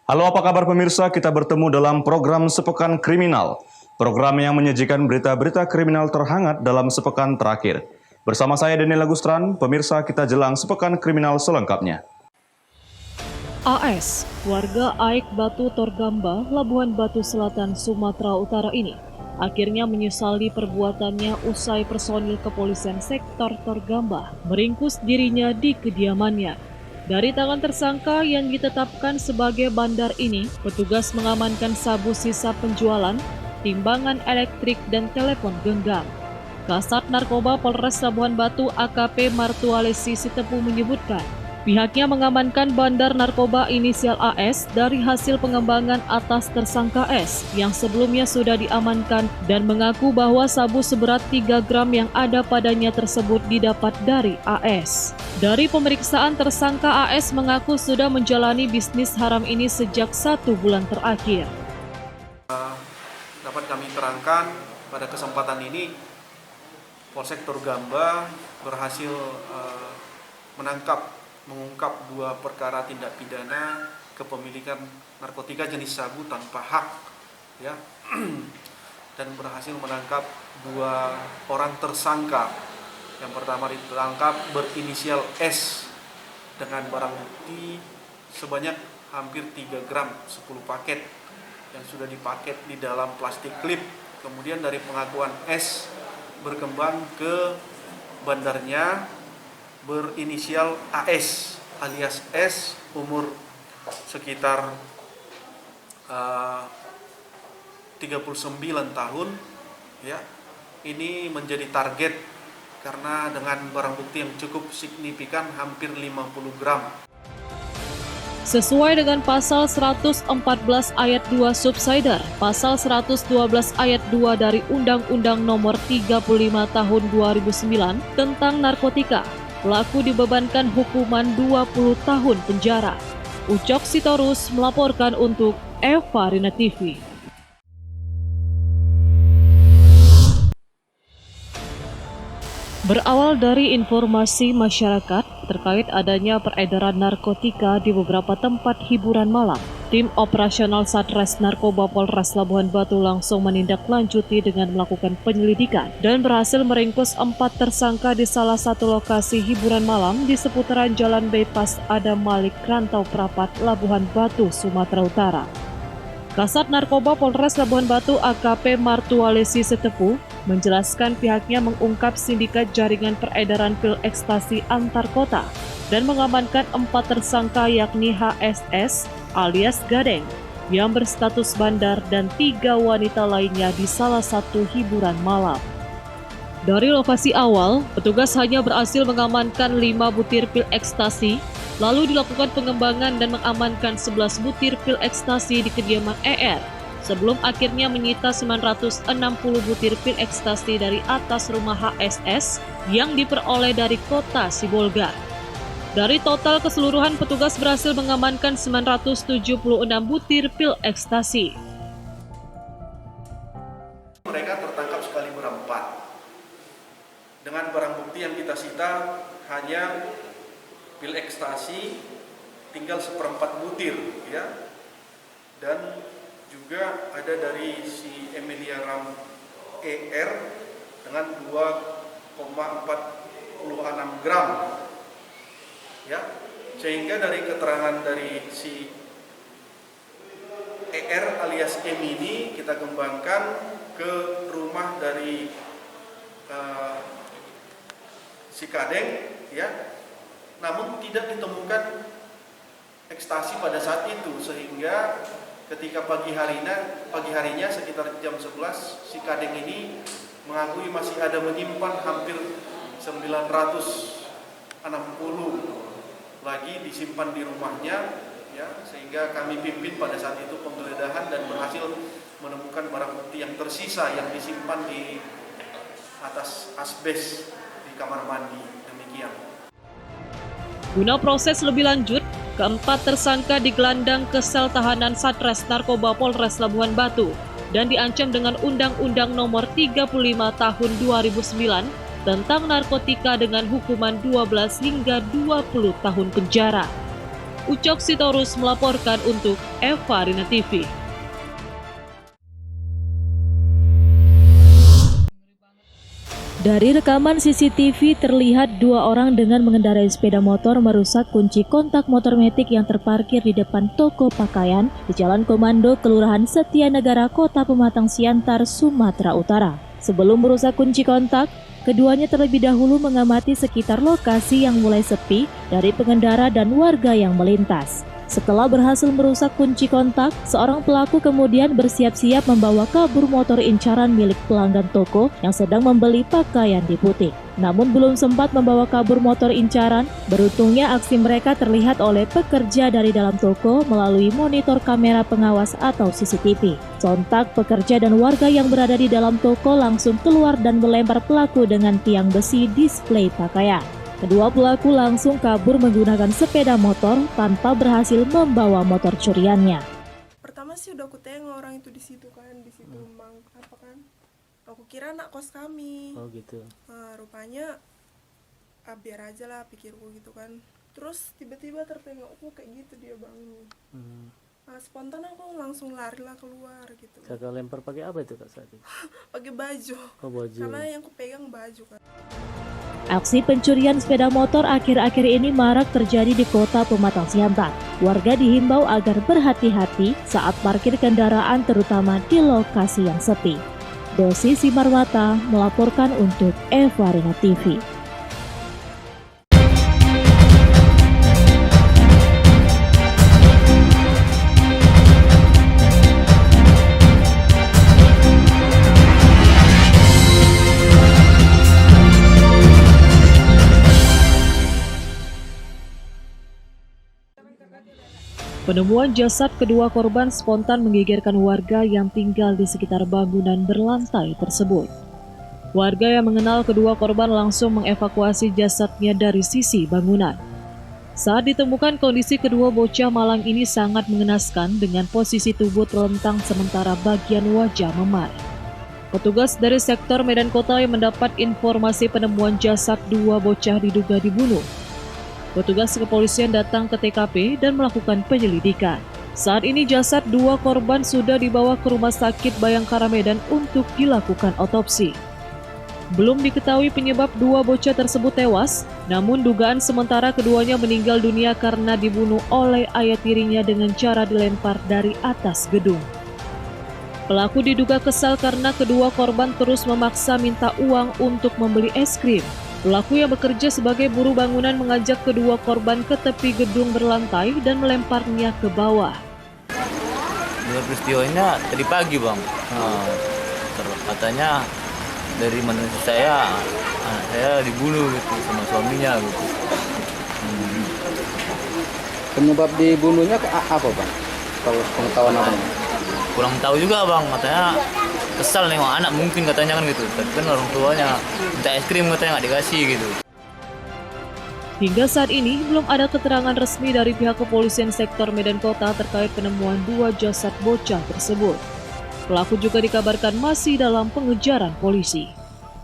Halo, apa kabar pemirsa? Kita bertemu dalam program Sepekan Kriminal. Program yang menyajikan berita-berita kriminal terhangat dalam sepekan terakhir. Bersama saya Daniel Agustran, pemirsa kita jelang Sepekan Kriminal selengkapnya. AS, warga Aik Batu Torgamba, Labuhan Batu Selatan, Sumatera Utara ini akhirnya menyesali perbuatannya usai personil kepolisian sektor Torgamba meringkus dirinya di kediamannya. Dari tangan tersangka yang ditetapkan sebagai bandar ini, petugas mengamankan sabu sisa penjualan, timbangan elektrik, dan telepon genggam. Kasat Narkoba Polres Labuhan Batu AKP Martualesi Sitepu menyebutkan, pihaknya mengamankan bandar narkoba inisial AS dari hasil pengembangan atas tersangka S yang sebelumnya sudah diamankan dan mengaku bahwa sabu seberat 3 gram yang ada padanya tersebut didapat dari AS. Dari pemeriksaan, tersangka AS mengaku sudah menjalani bisnis haram ini sejak 1 bulan terakhir. Dapat kami terangkan pada kesempatan ini, Polsek Torgamba berhasil mengungkap 2 perkara tindak pidana kepemilikan narkotika jenis sabu tanpa hak, ya, dan berhasil menangkap 2 orang tersangka. Yang pertama ditangkap berinisial S dengan barang bukti sebanyak hampir 3 gram 10 paket yang sudah dipaket di dalam plastik klip. Kemudian dari pengakuan S berkembang ke bandarnya berinisial AS alias S, umur sekitar 39 tahun, ya. Ini menjadi target karena dengan barang bukti yang cukup signifikan, hampir 50 gram. Sesuai dengan pasal 114 ayat 2 subsider, pasal 112 ayat 2 dari Undang-Undang Nomor 35 Tahun 2009 tentang narkotika, pelaku dibebankan hukuman 20 tahun penjara. Ucok Sitorus melaporkan untuk Eva Rina TV. Berawal dari informasi masyarakat terkait adanya peredaran narkotika di beberapa tempat hiburan malam, tim operasional Satres Narkoba Polres Labuhan Batu langsung menindaklanjuti dengan melakukan penyelidikan dan berhasil meringkus 4 tersangka di salah satu lokasi hiburan malam di seputaran Jalan Bypass Adam Malik, Rantau Prapat, Labuhan Batu, Sumatera Utara. Kasat Narkoba Polres Labuhan Batu AKP Martualesi Sitepu menjelaskan pihaknya mengungkap sindikat jaringan peredaran pil ekstasi antar kota dan mengamankan 4 tersangka yakni HSS alias Gadeng yang berstatus bandar dan 3 wanita lainnya di salah satu hiburan malam. Dari lokasi awal, petugas hanya berhasil mengamankan 5 butir pil ekstasi, lalu dilakukan pengembangan dan mengamankan 11 butir pil ekstasi di kediaman ER, sebelum akhirnya menyita 960 butir pil ekstasi dari atas rumah HSS yang diperoleh dari kota Sibolga. Dari total keseluruhan, petugas berhasil mengamankan 976 butir pil ekstasi. Mereka tertangkap sekali berempat. Dengan barang bukti yang kita sita hanya pil ekstasi tinggal 1/4 butir, ya. Dan juga ada dari si Emilia Ram ER dengan 2,46 gram, ya. Sehingga dari keterangan dari si ER alias M ini kita kembangkan ke rumah dari si Kadeng, ya. Namun tidak ditemukan ekstasi pada saat itu, sehingga ketika pagi harinya sekitar jam 11 si Kadeng ini mengakui masih ada menyimpan hampir 960 lagi disimpan di rumahnya, ya, sehingga kami pimpin pada saat itu penggeledahan dan berhasil menemukan barang bukti yang tersisa yang disimpan di atas asbes di kamar mandi. Demikian. Guna proses lebih lanjut, keempat tersangka digelandang ke sel tahanan Satres Narkoba Polres Labuhan Batu dan diancam dengan Undang-Undang Nomor 35 Tahun 2009 tentang narkotika dengan hukuman 12 hingga 20 tahun penjara. Ucok Sitorus melaporkan untuk Eva Rina TV. Dari rekaman CCTV terlihat dua orang dengan mengendarai sepeda motor merusak kunci kontak motor metik yang terparkir di depan toko pakaian di Jalan Komando, Kelurahan Setia Negara, Kota Pematang Siantar, Sumatera Utara. Sebelum merusak kunci kontak, keduanya terlebih dahulu mengamati sekitar lokasi yang mulai sepi dari pengendara dan warga yang melintas. Setelah berhasil merusak kunci kontak, seorang pelaku kemudian bersiap-siap membawa kabur motor incaran milik pelanggan toko yang sedang membeli pakaian di butik. Namun belum sempat membawa kabur motor incaran, beruntungnya aksi mereka terlihat oleh pekerja dari dalam toko melalui monitor kamera pengawas atau CCTV. Sontak pekerja dan warga yang berada di dalam toko langsung keluar dan melempar pelaku dengan tiang besi display pakaian. Kedua pelaku langsung kabur menggunakan sepeda motor tanpa berhasil membawa motor curiannya. Pertama sih udah aku tengok orang itu di situ kan, apa kan? Aku kira anak kos kami. Oh gitu. Nah, rupanya biar aja lah pikirku gitu kan. Terus tiba-tiba tertengokku kayak gitu dia bangun. Nah, spontan aku langsung lari lah keluar gitu. Kakak lempar pakai apa itu Kak saat itu? Pakai baju. Oh baju. Karena yang aku pegang baju kan. Aksi pencurian sepeda motor akhir-akhir ini marak terjadi di Kota Pematang Siantar. Warga dihimbau agar berhati-hati saat parkir kendaraan terutama di lokasi yang sepi. Dosi Simarmata melaporkan untuk Eva Rina TV. Penemuan jasad kedua korban spontan menggegerkan warga yang tinggal di sekitar bangunan berlantai tersebut. Warga yang mengenal kedua korban langsung mengevakuasi jasadnya dari sisi bangunan. Saat ditemukan, kondisi kedua bocah malang ini sangat mengenaskan dengan posisi tubuh terlentang sementara bagian wajah memar. Petugas dari sektor Medan Kota yang mendapat informasi penemuan jasad dua bocah diduga dibunuh. Petugas kepolisian datang ke TKP dan melakukan penyelidikan. Saat ini jasad dua korban sudah dibawa ke Rumah Sakit Bayangkara Medan untuk dilakukan otopsi. Belum diketahui penyebab dua bocah tersebut tewas, namun dugaan sementara keduanya meninggal dunia karena dibunuh oleh ayah tirinya dengan cara dilempar dari atas gedung. Pelaku diduga kesal karena kedua korban terus memaksa minta uang untuk membeli es krim. Pelaku yang bekerja sebagai buruh bangunan mengajak kedua korban ke tepi gedung berlantai dan melemparnya ke bawah. Peristiwanya tadi pagi bang, katanya dari menurut saya anak saya dibunuh gitu sama suaminya gitu. Penyebab dibunuhnya apa bang? Kalau pengetahuan apa? Kurang tahu juga bang, katanya kesal nengok anak mungkin katanya kan gitu. Tapi kan orang tuanya minta es krim katanya nggak dikasih gitu. Hingga saat ini belum ada keterangan resmi dari pihak kepolisian sektor Medan Kota terkait penemuan dua jasad bocah tersebut. Pelaku juga dikabarkan masih dalam pengejaran polisi.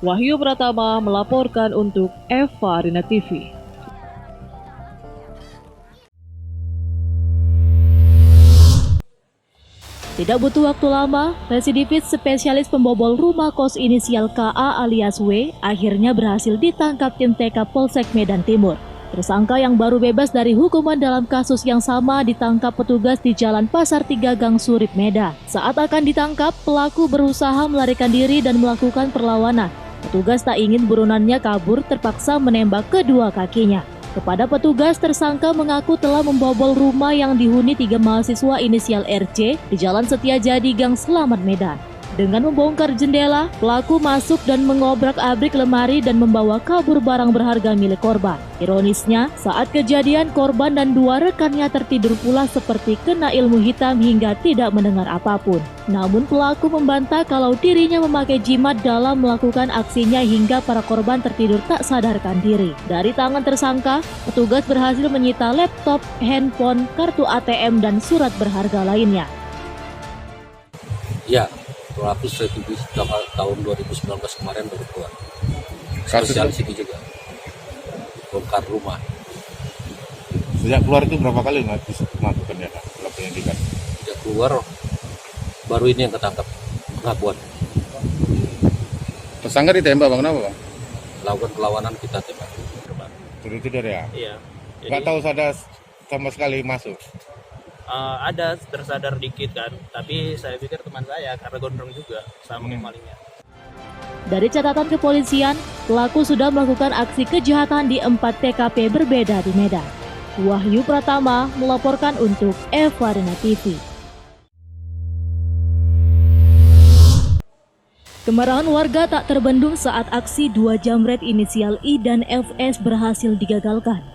Wahyu Pratama melaporkan untuk Eva Rina TV. Tidak butuh waktu lama, residivis spesialis pembobol rumah kos inisial KA alias W akhirnya berhasil ditangkap tim TK Polsek Medan Timur. Tersangka yang baru bebas dari hukuman dalam kasus yang sama ditangkap petugas di Jalan Pasar 3 Gang Surip, Medan. Saat akan ditangkap, pelaku berusaha melarikan diri dan melakukan perlawanan. Petugas tak ingin burunannya kabur terpaksa menembak kedua kakinya. Kepada petugas, tersangka mengaku telah membobol rumah yang dihuni 3 mahasiswa inisial RC di Jalan Setiajadi Gang Selamat, Medan. Dengan membongkar jendela, pelaku masuk dan mengobrak-abrik lemari dan membawa kabur barang berharga milik korban. Ironisnya, saat kejadian korban dan dua rekannya tertidur pula seperti kena ilmu hitam hingga tidak mendengar apapun. Namun pelaku membantah kalau dirinya memakai jimat dalam melakukan aksinya hingga para korban tertidur tak sadarkan diri. Dari tangan tersangka, petugas berhasil menyita laptop, handphone, kartu ATM, dan surat berharga lainnya. Ya, pelaku residivis tahun 2019 kemarin baru keluar. Spesialis ini juga bongkar rumah. Sejak keluar itu berapa kali melakukan ya penyelidikan? Sejak keluar baru ini yang ketangkap pengakuan. Tersangka ditembak bang, kenapa bang? Lakukan perlawanan kita tembak. Itu dari ya? Iya. Nggak tahu ada sama sekali masuk. Ada tersadar dikit kan, tapi saya pikir teman saya karena gondrong juga sama kayak malingnya. Dari catatan kepolisian, pelaku sudah melakukan aksi kejahatan di 4 TKP berbeda di Medan. Wahyu Pratama melaporkan untuk Eva Arena TV. Kemarahan warga tak terbendung saat aksi 2 jambret inisial I dan FS berhasil digagalkan.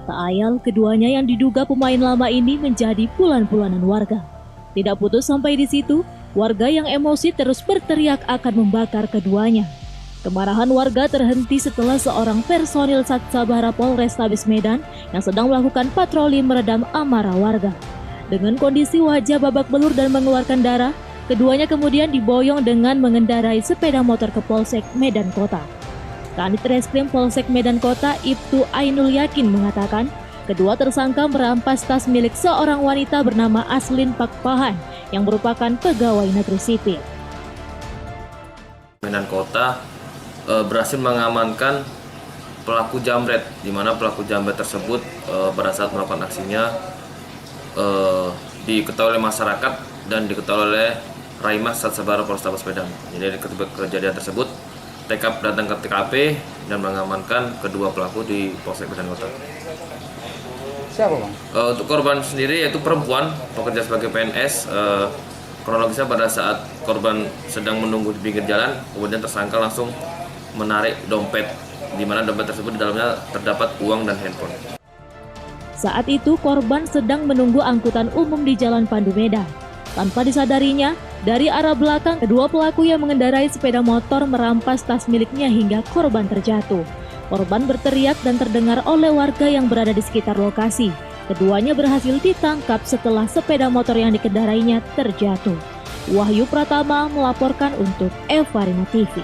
Tak ayal keduanya yang diduga pemain lama ini menjadi bulan-bulanan warga. Tidak putus sampai di situ, warga yang emosi terus berteriak akan membakar keduanya. Kemarahan warga terhenti setelah seorang personil Sat Sabara Polrestabes Medan yang sedang melakukan patroli meredam amarah warga. Dengan kondisi wajah babak belur dan mengeluarkan darah, keduanya kemudian diboyong dengan mengendarai sepeda motor ke Polsek Medan Kota. Kanit Reskrim Polsek Medan Kota Ibtu Ainul Yakin mengatakan, kedua tersangka merampas tas milik seorang wanita bernama Aslin Pakpahan yang merupakan pegawai negeri sipil. Medan Kota berhasil mengamankan pelaku jambret, di mana pelaku jambret tersebut pada saat melakukan aksinya diketahui oleh masyarakat dan diketahui oleh Raimas Sat Sabara Polrestabes Medan. Jadi dari kejadian tersebut, TKP datang ke TKP dan mengamankan kedua pelaku di Polsek Medan Kota. Siapa bang? Untuk korban sendiri yaitu perempuan, bekerja sebagai PNS. Kronologisnya pada saat korban sedang menunggu di pinggir jalan, kemudian tersangka langsung menarik dompet, di mana dompet tersebut di dalamnya terdapat uang dan handphone. Saat itu korban sedang menunggu angkutan umum di Jalan Pandu Medan. Tanpa disadarinya, dari arah belakang kedua pelaku yang mengendarai sepeda motor merampas tas miliknya hingga korban terjatuh. Korban berteriak dan terdengar oleh warga yang berada di sekitar lokasi. Keduanya berhasil ditangkap setelah sepeda motor yang dikendarainya terjatuh. Wahyu Pratama melaporkan untuk Eva Arena TV.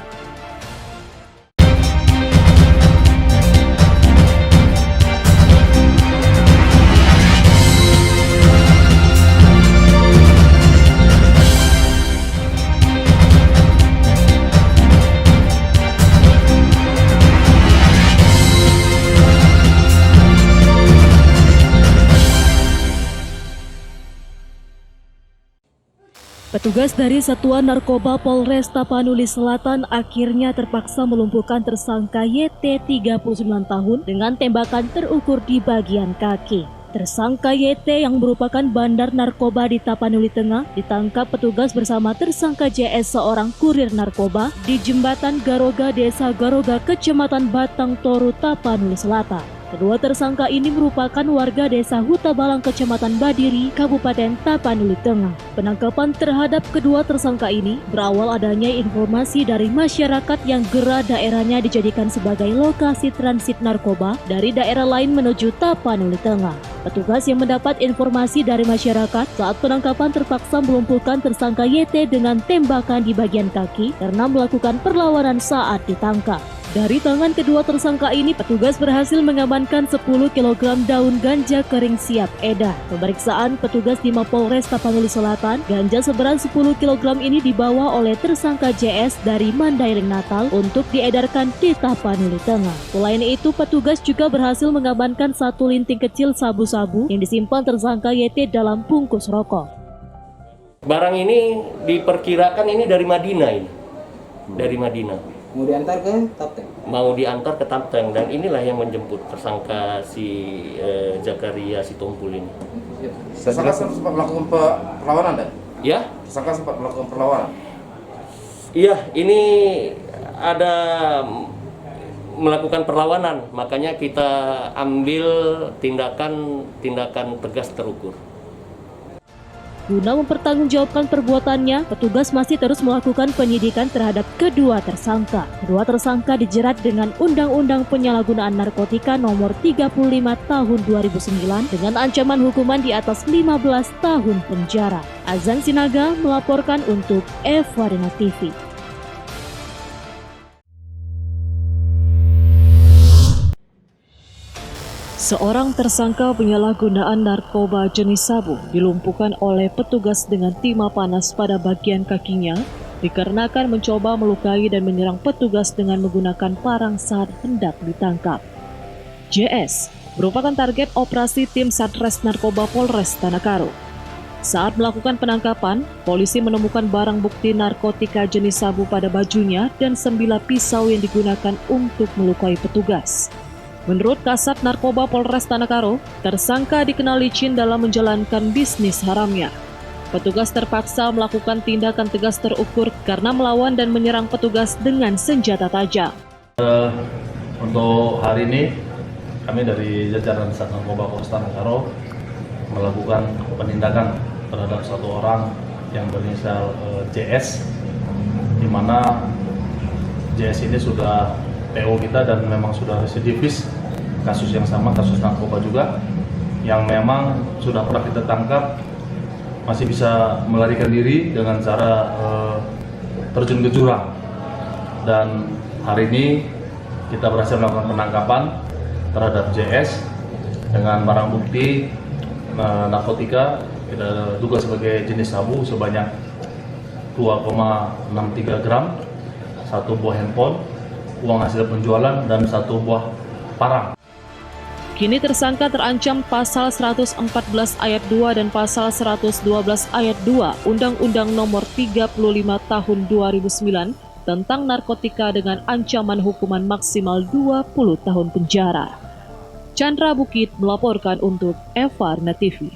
Petugas dari Satuan Narkoba Polres Tapanuli Selatan akhirnya terpaksa melumpuhkan tersangka YT 39 tahun dengan tembakan terukur di bagian kaki. Tersangka YT yang merupakan bandar narkoba di Tapanuli Tengah ditangkap petugas bersama tersangka JS seorang kurir narkoba di Jembatan Garoga, Desa Garoga, Kecamatan Batang Toru, Tapanuli Selatan. Kedua tersangka ini merupakan warga Desa Hutabalang, Kecamatan Badiri, Kabupaten Tapanuli Tengah. Penangkapan terhadap kedua tersangka ini berawal adanya informasi dari masyarakat yang gerah daerahnya dijadikan sebagai lokasi transit narkoba dari daerah lain menuju Tapanuli Tengah. Petugas yang mendapat informasi dari masyarakat saat penangkapan terpaksa melumpuhkan tersangka YT dengan tembakan di bagian kaki karena melakukan perlawanan saat ditangkap. Dari tangan kedua tersangka ini, petugas berhasil mengamankan 10 kg daun ganja kering siap edar. Pemeriksaan petugas di Mapolres Tapanuli Selatan, ganja seberat 10 kg ini dibawa oleh tersangka JS dari Mandailing Natal untuk diedarkan di Tapanuli Tengah. Selain itu, petugas juga berhasil mengamankan 1 linting kecil sabu-sabu yang disimpan tersangka YT dalam bungkus rokok. Barang ini diperkirakan ini dari Madinah ini. Dari Madinah. Mau diantar ke Tapteng? Mau diantar ke Tapteng dan inilah yang menjemput tersangka si Zakaria Sitompul ini. Tersangka sempat melakukan perlawanan dan? Ya? Tersangka sempat melakukan perlawanan? Iya, ini ada melakukan perlawanan, makanya kita ambil tindakan tegas terukur. Guna mempertanggungjawabkan perbuatannya, petugas masih terus melakukan penyidikan terhadap kedua tersangka. Kedua tersangka dijerat dengan Undang-Undang Penyalahgunaan Narkotika Nomor 35 Tahun 2009 dengan ancaman hukuman di atas 15 tahun penjara. Azan Sinaga melaporkan untuk Eva Arena TV. Seorang tersangka penyalahgunaan narkoba jenis sabu dilumpuhkan oleh petugas dengan timah panas pada bagian kakinya dikarenakan mencoba melukai dan menyerang petugas dengan menggunakan parang saat hendak ditangkap. JS merupakan target operasi tim Satres Narkoba Polres Tanah. Saat melakukan penangkapan, polisi menemukan barang bukti narkotika jenis sabu pada bajunya dan 9 pisau yang digunakan untuk melukai petugas. Menurut Kasat Narkoba Polres Tanah, tersangka dikenal licin dalam menjalankan bisnis haramnya. Petugas terpaksa melakukan tindakan tegas terukur karena melawan dan menyerang petugas dengan senjata tajam. Untuk hari ini, kami dari jajaran Sat Narkoba Polres Tanah melakukan penindakan terhadap satu orang yang berinisial JS, di mana JS ini sudah PO kita dan memang sudah residivis kasus yang sama, kasus narkoba juga, yang memang sudah pernah kita tangkap, masih bisa melarikan diri dengan cara terjun ke jurang. Dan hari ini kita berhasil melakukan penangkapan terhadap JS dengan barang bukti narkotika kita duga sebagai jenis sabu sebanyak 2,63 gram, 1 buah handphone, uang hasil penjualan, dan 1 buah parang. Kini tersangka terancam pasal 114 ayat 2 dan pasal 112 ayat 2 Undang-Undang Nomor 35 Tahun 2009 tentang narkotika dengan ancaman hukuman maksimal 20 tahun penjara. Chandra Bukit melaporkan untuk Evarna TV.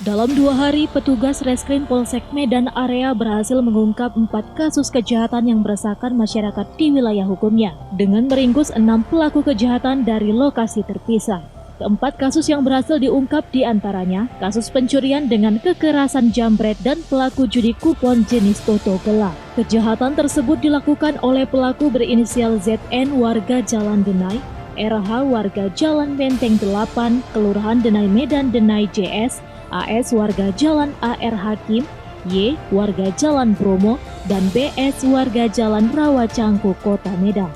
Dalam 2 hari, petugas Reskrim Polsek Medan Area berhasil mengungkap 4 kasus kejahatan yang meresahkan masyarakat di wilayah hukumnya, dengan meringkus 6 pelaku kejahatan dari lokasi terpisah. Keempat kasus yang berhasil diungkap diantaranya kasus pencurian dengan kekerasan jambret dan pelaku judi kupon jenis toto gelap. Kejahatan tersebut dilakukan oleh pelaku berinisial ZN warga Jalan Denai, RH warga Jalan Menteng 8, Kelurahan Denai Medan Denai JS, AS warga Jalan AR Hakim, Y warga Jalan Bromo, dan BS warga Jalan Rawa Cangkuh, Kota Medan.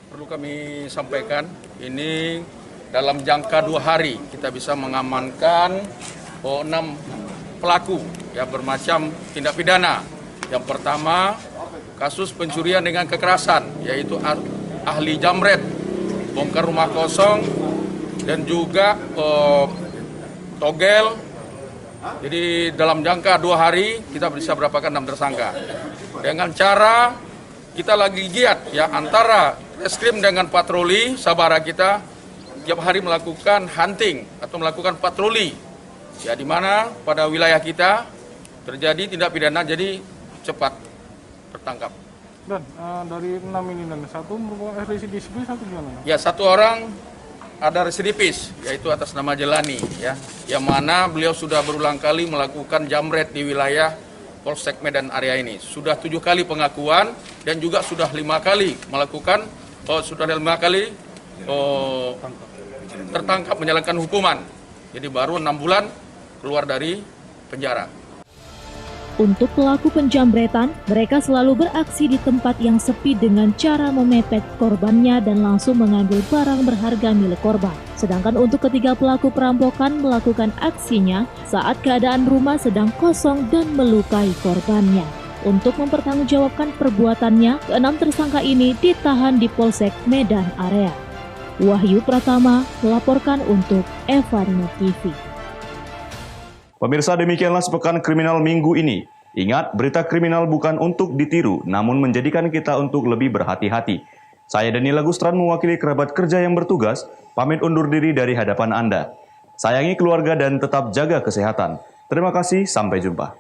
Perlu kami sampaikan, ini dalam jangka 2 hari kita bisa mengamankan 6 pelaku yang bermacam tindak pidana. Yang pertama, kasus pencurian dengan kekerasan, yaitu ahli jamret, bongkar rumah kosong, dan juga togel. Jadi dalam jangka 2 hari kita bisa berapkan 6 tersangka. Dengan cara kita lagi giat ya, antara reskrim dengan patroli sabara kita tiap hari melakukan hunting atau melakukan patroli. Ya, di mana pada wilayah kita terjadi tindak pidana, jadi cepat tertangkap. Dan dari 6 ini, satu merupakan residivis, satu gimana? Ya, 1 orang ada residivis, yaitu atas nama Jelani, ya, yang mana beliau sudah berulang kali melakukan jamret di wilayah Polsek Medan Area ini. Sudah 7 kali pengakuan dan juga sudah 5 kali melakukan, tertangkap menjalankan hukuman. Jadi baru 6 bulan keluar dari penjara. Untuk pelaku penjambretan, mereka selalu beraksi di tempat yang sepi dengan cara memepet korbannya dan langsung mengambil barang berharga milik korban. Sedangkan untuk ketiga pelaku perampokan melakukan aksinya saat keadaan rumah sedang kosong dan melukai korbannya. Untuk mempertanggungjawabkan perbuatannya, 6 tersangka ini ditahan di Polsek Medan Area. Wahyu Pratama melaporkan untuk Evarna TV. Pemirsa, demikianlah sepekan kriminal minggu ini. Ingat, berita kriminal bukan untuk ditiru, namun menjadikan kita untuk lebih berhati-hati. Saya Daniel Agustran mewakili kerabat kerja yang bertugas, pamit undur diri dari hadapan Anda. Sayangi keluarga dan tetap jaga kesehatan. Terima kasih, sampai jumpa.